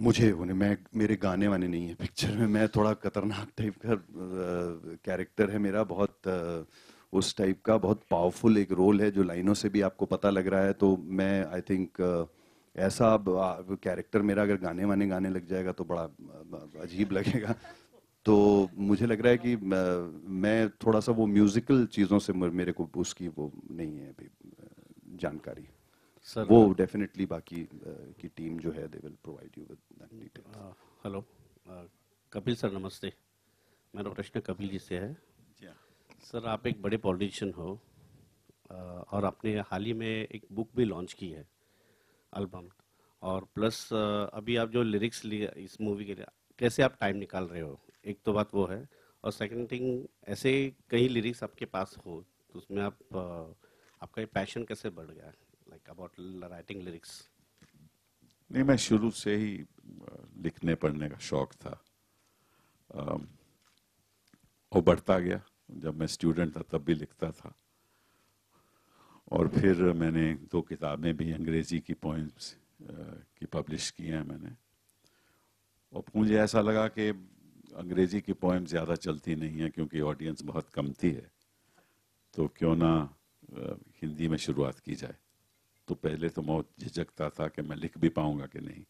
मुझे उन्हें मैं मेरे गाने वाने नहीं है पिक्चर में। मैं थोड़ा खतरनाक टाइप का कैरेक्टर है मेरा, बहुत उस टाइप का बहुत पावरफुल एक रोल है जो लाइनों से भी आपको पता लग रहा है। तो मैं आई थिंक ऐसा कैरेक्टर मेरा अगर गाने वाने गाने लग जाएगा तो बड़ा अजीब लगेगा। तो मुझे लग रहा है कि मैं थोड़ा सा वो म्यूजिकल चीज़ों से मेरे को उसकी वो नहीं है अभी जानकारी। वो सर डेफिनेटली बाकी की टीम जो है they will provide you with that details. Hello Kapil sir नमस्ते। मेरा प्रश्न कपिल जी से है। जी हाँ। सर आप एक बड़े पॉलिटिशियन हो और आपने हाल ही में एक बुक भी लॉन्च की है, एल्बम। और प्लस अभी आप जो लिरिक्स लिए इस मूवी के लिए, कैसे आप टाइम निकाल रहे हो? एक तो बात वो है, और सेकंड थिंग, ऐसे कई लिरिक्स आपके पास हो तो उसमें आप आपका ये पैशन कैसे बढ़ गया, लाइक अबाउट राइटिंग लिरिक्स? नहीं, मैं शुरू से ही लिखने पढ़ने का शौक था। वो बढ़ता गया। जब मैं स्टूडेंट था तब भी लिखता था, और फिर मैंने 2 किताबें भी अंग्रेजी की पोइम्स की पब्लिश की हैं मैंने। और मुझे ऐसा लगा कि अंग्रेजी की पोइम ज़्यादा चलती नहीं है क्योंकि ऑडियंस बहुत कम थी है, तो क्यों ना हिंदी में शुरुआत की जाए। तो पहले तो बहुत झिझकता था कि मैं लिख भी पाऊंगा कि नहीं,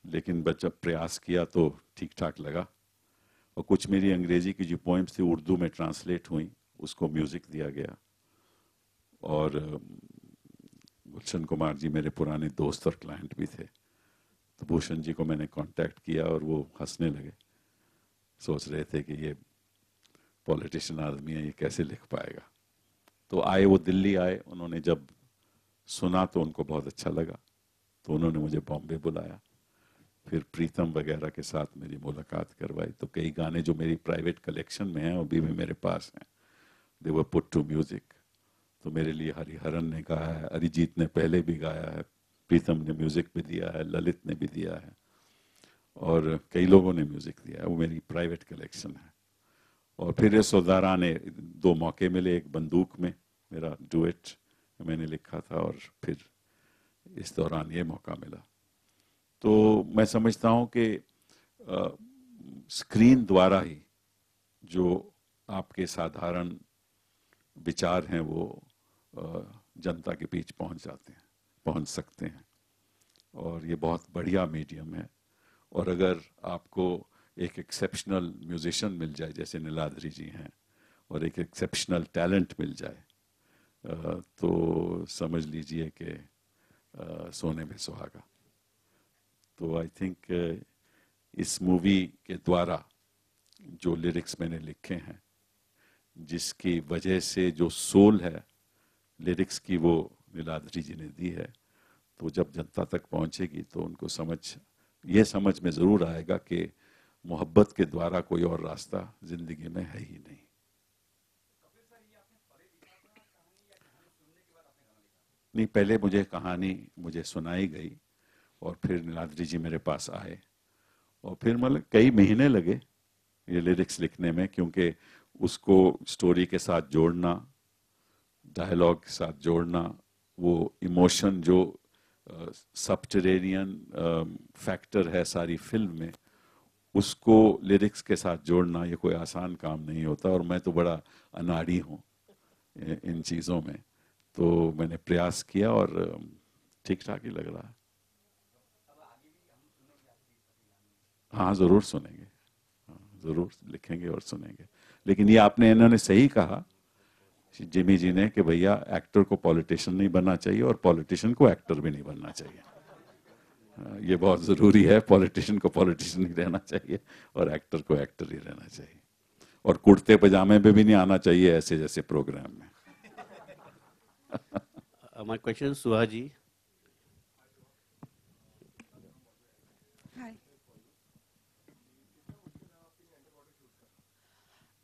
लेकिन जब प्रयास किया तो ठीक ठाक लगा। और कुछ मेरी अंग्रेजी की जो पोइम्स थी उर्दू में ट्रांसलेट हुई, उसको म्यूज़िक दिया गया। और गुलशन कुमार जी मेरे पुराने दोस्त और क्लाइंट भी थे, तो भूषण जी को मैंने कांटेक्ट किया और वो हंसने लगे। सोच रहे थे कि ये पॉलिटिशियन आदमी है, ये कैसे लिख पाएगा। तो आए, वो दिल्ली आए, उन्होंने जब सुना तो उनको बहुत अच्छा लगा, तो उन्होंने मुझे बॉम्बे बुलाया। फिर प्रीतम वगैरह के साथ मेरी मुलाकात करवाई, तो कई गाने जो मेरी प्राइवेट कलेक्शन में हैं अभी भी मेरे पास हैं, दे वर पुट टू म्यूजिक। तो मेरे लिए हरिहरन ने गाया है, अरिजीत ने पहले भी गाया है, प्रीतम ने म्यूजिक भी दिया है, ललित ने भी दिया है, और कई लोगों ने म्यूजिक दिया है। वो मेरी प्राइवेट कलेक्शन है। और फिर ये सौदारा ने 2 मौके मिले, एक बंदूक में मेरा डुएट मैंने लिखा था, और फिर इस दौरान ये मौका मिला। तो मैं समझता हूँ कि स्क्रीन द्वारा ही जो आपके साधारण विचार हैं वो जनता के बीच पहुंच जाते हैं, पहुंच सकते हैं। और ये बहुत बढ़िया मीडियम है। और अगर आपको एक एक्सेप्शनल म्यूजिशियन मिल जाए जैसे नीलाद्री जी हैं, और एक एक्सेप्शनल टैलेंट मिल जाए, तो समझ लीजिए कि सोने में सुहागा। तो आई थिंक इस मूवी के द्वारा जो लिरिक्स मैंने लिखे हैं, जिसकी वजह से जो सोल है लिरिक्स की वो नीलाद्री जी ने दी है, तो जब जनता तक पहुंचेगी तो उनको ये समझ में ज़रूर आएगा कि मोहब्बत के द्वारा कोई और रास्ता जिंदगी में है ही नहीं। नहीं, पहले मुझे सुनाई गई, और फिर नीलाद्री जी मेरे पास आए, और फिर मतलब कई महीने लगे ये लिरिक्स लिखने में, क्योंकि उसको स्टोरी के साथ जोड़ना, डायलॉग के साथ जोड़ना, वो इमोशन जो सबटेरेनियन फैक्टर है सारी फिल्म में, उसको लिरिक्स के साथ जोड़ना ये कोई आसान काम नहीं होता। और मैं तो बड़ा अनाड़ी हूँ इन चीज़ों में, तो मैंने प्रयास किया और ठीक ठाक ही लग रहा है। हाँ, ज़रूर सुनेंगे। हाँ, ज़रूर लिखेंगे और सुनेंगे। लेकिन ये इन्होंने सही कहा जिमी जी ने कि भैया एक्टर को पॉलिटिशियन नहीं बनना चाहिए और पॉलिटिशियन को एक्टर भी नहीं बनना चाहिए। ये बहुत ज़रूरी है, पॉलिटिशियन को पॉलिटिशियन ही रहना चाहिए और एक्टर को एक्टर ही रहना चाहिए। और कुर्ते पजामे में भी नहीं आना चाहिए ऐसे जैसे प्रोग्राम में। My question Suha ji. Hi.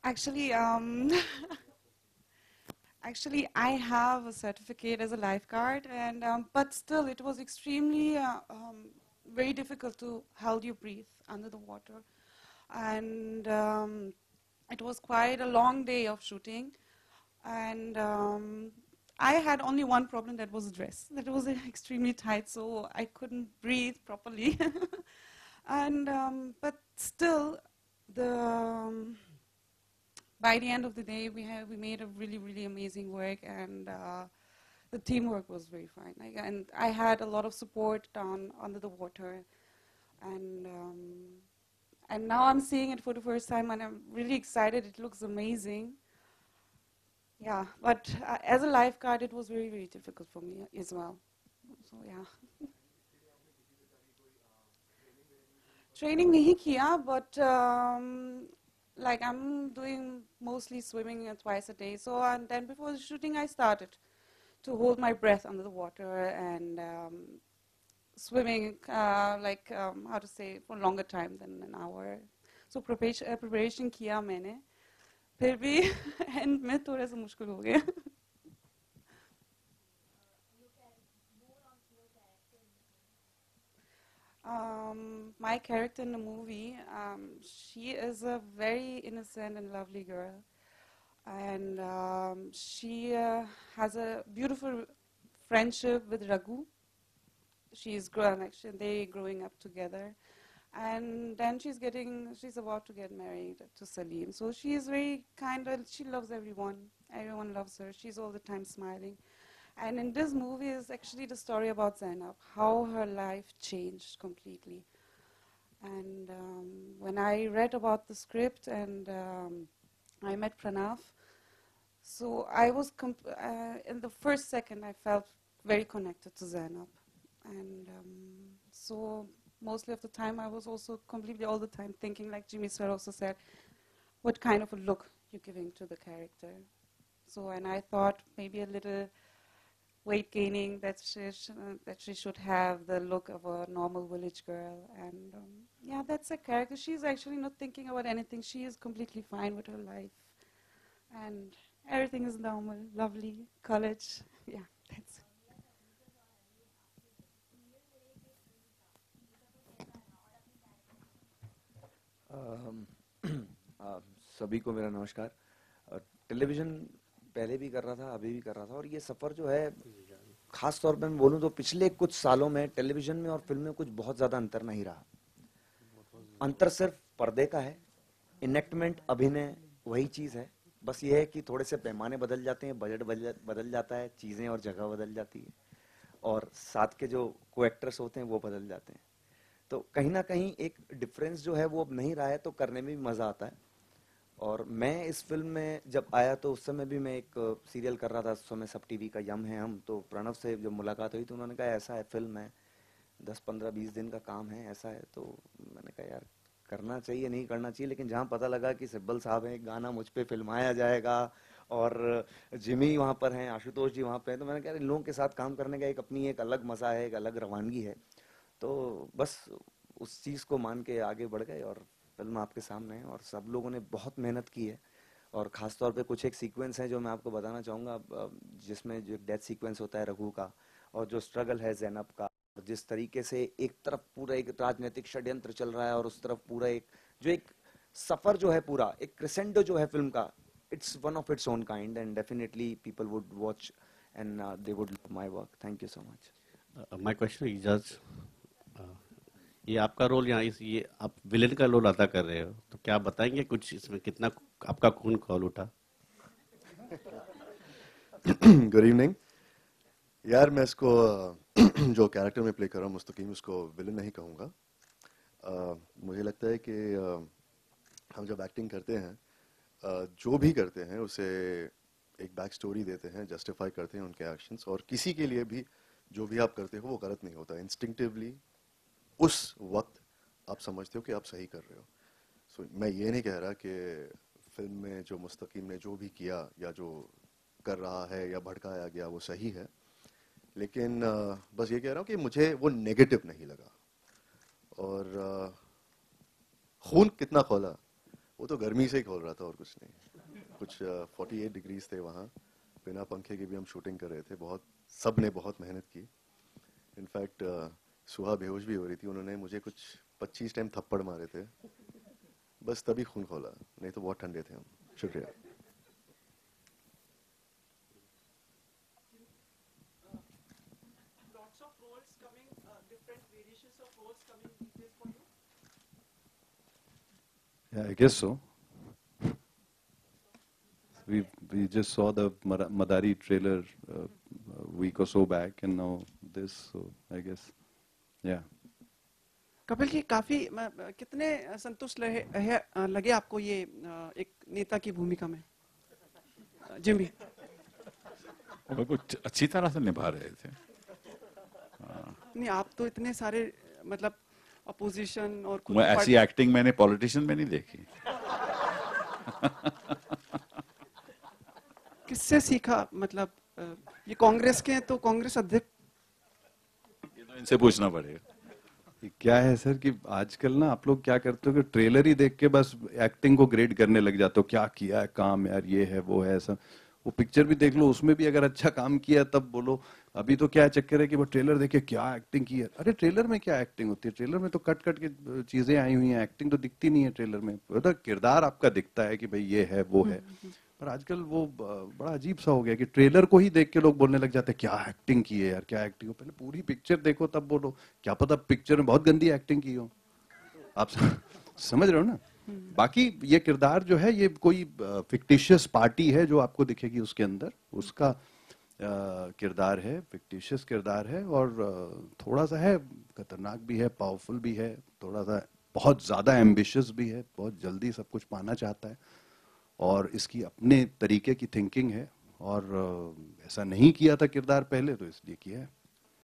Actually, actually, I have a certificate as a lifeguard, and but still, it was extremely very difficult to hold your breath under the water, and it was quite a long day of shooting, and I had only one problem, that was the dress. That was extremely tight, so I couldn't breathe properly. And but still, the by the end of the day, we made a really amazing work, and the teamwork was very fine. And I had a lot of support down under the water, and now I'm seeing it for the first time, and I'm really excited. It looks amazing. Yeah, but as a lifeguard, it was very difficult for me as well. So yeah. Training nahi kiya, but like I'm doing mostly swimming twice a day. So and then before the shooting, I started to hold my breath under the water and swimming how to say, for longer time than an hour. So preparation किया मैंने, फिर भी end में थोड़ा सा मुश्किल हो गया. My character in the movie, she is a very innocent and lovely girl, and she has a beautiful friendship with Raghu. She's grown, actually, they growing up together, and then she's about to get married to Salim. So she is very kind, and she loves everyone. Everyone loves her. She's all the time smiling. And in this movie is actually the story about Zainab, how her life changed completely. And when I read about the script and I met Pranav, so I was, in the first second, I felt very connected to Zainab. And so mostly of the time, I was also completely all the time thinking, like Jimmy sir also said, what kind of a look you're giving to the character. So, and I thought maybe a little weight gaining, that she should have the look of a normal village girl. And yeah, that's a character. She's actually not thinking about anything. She is completely fine with her life. And everything is normal, lovely, college. Yeah, that's it. सभी को मेरा नमस्कार. Television पहले भी कर रहा था, अभी भी कर रहा था, और ये सफ़र जो है, ख़ास तौर पे मैं बोलूँ तो पिछले कुछ सालों में टेलीविज़न में और फिल्म में कुछ बहुत ज़्यादा अंतर नहीं रहा. अंतर सिर्फ पर्दे का है. इनेक्टमेंट, अभिनय वही चीज़ है. बस ये है कि थोड़े से पैमाने बदल जाते हैं, बजट बदल जाता है, चीज़ें और जगह बदल जाती है, और साथ के जो को एक्टर्स होते हैं वो बदल जाते हैं. तो कहीं ना कहीं एक डिफरेंस जो है वो अब नहीं रहा है, तो करने में भी मज़ा आता है. और मैं इस फिल्म में जब आया तो उस समय भी मैं एक सीरियल कर रहा था, उस समय सब टीवी का यम है हम, तो प्रणव से जब मुलाकात हुई तो उन्होंने कहा ऐसा है, फिल्म है, 10-15-20 दिन का काम है, ऐसा है. तो मैंने कहा यार करना चाहिए, नहीं करना चाहिए. लेकिन जहाँ पता लगा कि सिब्बल साहब हैं, गाना मुझ पे फिल्माया जाएगा और जिमी वहाँ पर हैं, आशुतोष जी वहाँ पे हैं, तो मैंने कहा इन लोगों के साथ काम करने का एक अपनी एक अलग मज़ा है, एक अलग रवानगी है. तो बस उस चीज़ को मान के आगे बढ़ गए और फिल्म आपके सामने है. और सब लोगों ने बहुत मेहनत की है, और ख़ास तौर पे कुछ एक सीक्वेंस है जो मैं आपको बताना चाहूँगा, जिसमें जो एक डेथ सीक्वेंस होता है रघु का, और जो स्ट्रगल है ज़ैनब का, जिस तरीके से एक तरफ पूरा एक राजनीतिक षड्यंत्र चल रहा है और उस तरफ पूरा एक जो एक सफ़र जो है, पूरा एक क्रेसेंडो जो है फिल्म का, it's one of its own kind, and definitely people would watch and they would love my work. Thank you so much. My question is जज, ये आपका रोल यहाँ ये आप विलेन का रोल अदा कर रहे हो, तो क्या आप बताएंगे कुछ इसमें कितना आपका खून खौल उठा? Good evening. यार मैं इसको जो कैरेक्टर में प्ले कर रहा हूँ मुस्तकीम, उसको विलेन नहीं कहूँगा. मुझे लगता है कि हम जब एक्टिंग करते हैं, जो भी करते हैं उसे एक बैक स्टोरी देते हैं, जस्टिफाई करते हैं उनके एक्शंस, और किसी के लिए भी जो भी आप करते हो वो गलत नहीं होता. इंस्टिंक्टिवली उस वक्त आप समझते हो कि आप सही कर रहे हो. सो मैं ये नहीं कह रहा कि फिल्म में जो मुस्तकीम ने जो भी किया या जो कर रहा है या भड़काया गया वो सही है, लेकिन बस ये कह रहा हूँ कि मुझे वो नेगेटिव नहीं लगा. और खून कितना खोला, वो तो गर्मी से ही खोल रहा था और कुछ नहीं. कुछ 48 डिग्रीज थे वहाँ, बिना पंखे के भी हम शूटिंग कर रहे थे. बहुत सब ने बहुत मेहनत की. इनफैक्ट सुहा बेहोश भी हो रही थी, उन्होंने मुझे कुछ 25 टाइम थप्पड़ मारे थे, बस तभी खून खोला, नहीं तो बहुत ठंडे थे हम. शुक्रिया. Yeah, I guess so. We just saw the Madari trailer a week or so back, and now this. So I guess, yeah. Kapil ji काफी कितने संतुष्ट लगे आपको ये एक नेता की भूमिका में जिमी? वो कुछ अच्छी तरह से निभा रहे थे। नहीं, आप तो इतने सारे मतलब अपोजिशन और मैं ऐसी एक्टिंग मैंने पॉलिटिशियन में नहीं देखी। किससे सीखा? मतलब ये कांग्रेस के हैं तो कांग्रेस अध्यक्ष, ये तो इनसे पूछना पड़ेगा। क्या है सर कि आजकल ना आप लोग क्या करते हो कि ट्रेलर ही देख के बस एक्टिंग को ग्रेड करने लग जाते हो, क्या किया है काम यार, ये है वो है ऐसा। वो पिक्चर भी देख लो, उसमें भी अगर अच्छा काम किया तब बोलो। अभी तो क्या चक्कर है कि वो ट्रेलर देखे क्या एक्टिंग की है। अरे ट्रेलर में क्या एक्टिंग होती है? ट्रेलर में तो कट कट के चीजें आई हुई हैं, एक्टिंग तो दिखती नहीं है ट्रेलर में। तो किरदार आपका दिखता है कि भाई ये है वो है। पर आजकल वो बड़ा अजीब सा हो गया कि ट्रेलर को ही देख के लोग बोलने लग जाते हैं क्या एक्टिंग की है यार, क्या एक्टिंग हो। पहले पूरी पिक्चर देखो तब बोलो। क्या पता पिक्चर में बहुत गंदी एक्टिंग की हो। आप समझ रहे हो ना? बाकी ये किरदार जो है ये कोई फिक्टिशियस पार्टी है जो आपको दिखेगी उसके अंदर, उसका किरदार है, फिक्टिशियस किरदार है। और थोड़ा सा है खतरनाक भी है, पावरफुल भी है, थोड़ा सा बहुत ज्यादा एम्बिशियस भी है, बहुत जल्दी सब कुछ पाना चाहता है और इसकी अपने तरीके की थिंकिंग है। और ऐसा नहीं किया था किरदार पहले, तो इसलिए किया है।